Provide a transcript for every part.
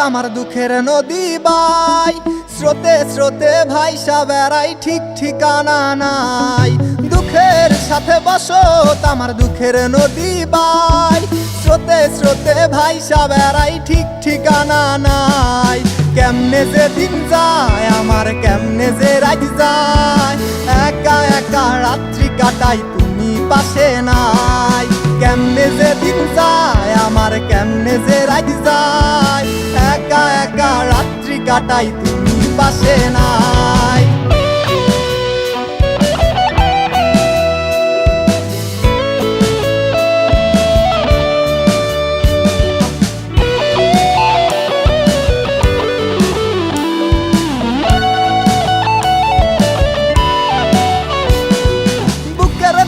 আমার দুঃখের নদী বাই, স্রোতে স্রোতে ভাইসা বেড়াই ঠিক ঠিকানা নাই। দুঃখের সাথে বসত আমার দুঃখের নদী বাই, স্রোতে স্রোতে ভাইসা বেড়াই ঠিক ঠিকানা নাই। কেমনে যে দিন যায় আমার, কেমনে যে রাত যায়, একা একা রাত্রি কাটাই তুমি পাশে নাই। কেমনে যে দিন যায় আমার, কেমনে যে রাত যায়, একা একা রাত্রি কাটাই তুমি পাশে নাই।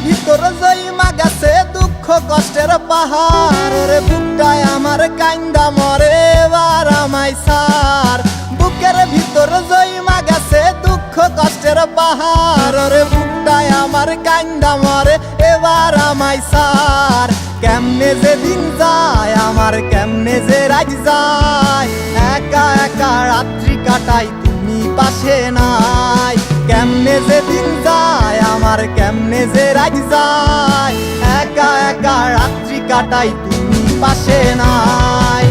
ভিতর জইমা গেছে দুঃখ কষ্টের পাহাড়, রে বুকটায় আমার কান্দা মরে এবার আমায় সার। বুকের ভিতর জইমা গেছে দুঃখ কষ্টের পাহাড়, রে বুকটায় আমার কান্দা মরে এবার আমায় সার। কেমনে যে দিন যায় আমার, কেমনে যে রাত যায়, একা একা রাত্রি কাটাই তুমি পাশে নাই। কেমনে যে দিন যায় আমার, কেমনে যে রাত যায়, একা একা রাত্রি কাটাই তুমি পাশে নাই।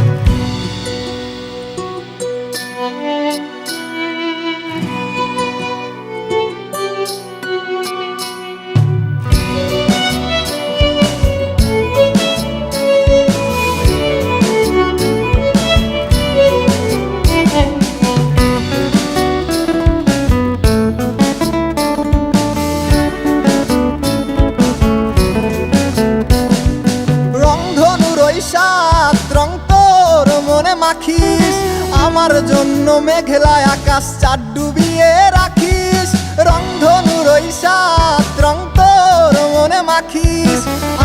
রং তোর মনে মাখিস, আমার জন্য মেঘলায় আকাশ চাঁদ ডুবিয়ে রাখিস। রংধনুর ওই সাত রং তোর মনে মাখিস,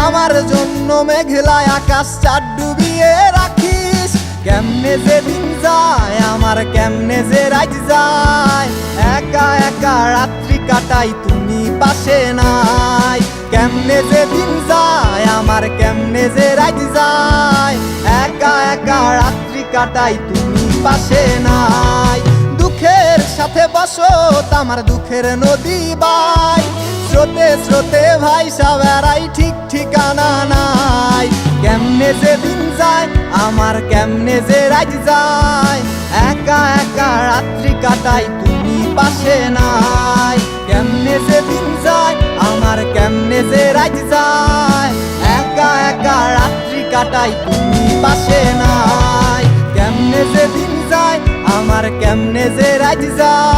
আমার জন্য মেঘলায় আকাশ চাঁদ ডুবিয়ে রাখিস। কেমনে যে দিন যায় আমার, কেমনে যে রাত যায়, একা একা রাত্রি কাটাই তুমি পাশে নাই। কেমনে যে দিন যায় আমার, কেমনে যে রাত যায়, একা একা রাত্রি কাটাই তুমি পাশে নাই। দুঃখের সাথে বসত আমার দুঃখের নদী বাই, স্রোতে স্রোতে ভাইসা বেড়াই ঠিক ঠিকানা নাই। কেমনে যে দিন যায় আমার, কেমনে যে রাত যায়, একা একা রাত্রি কাটাই তুমি পাশে নাই। কেমনে যে দিন যায় আমার, কেমনে যে রাত যায়, একা একা রাত্রি কাটাই তুমি পাশে নাই। কেমনে যে দিন যায় আমার, কেমনে যে রাত যায়।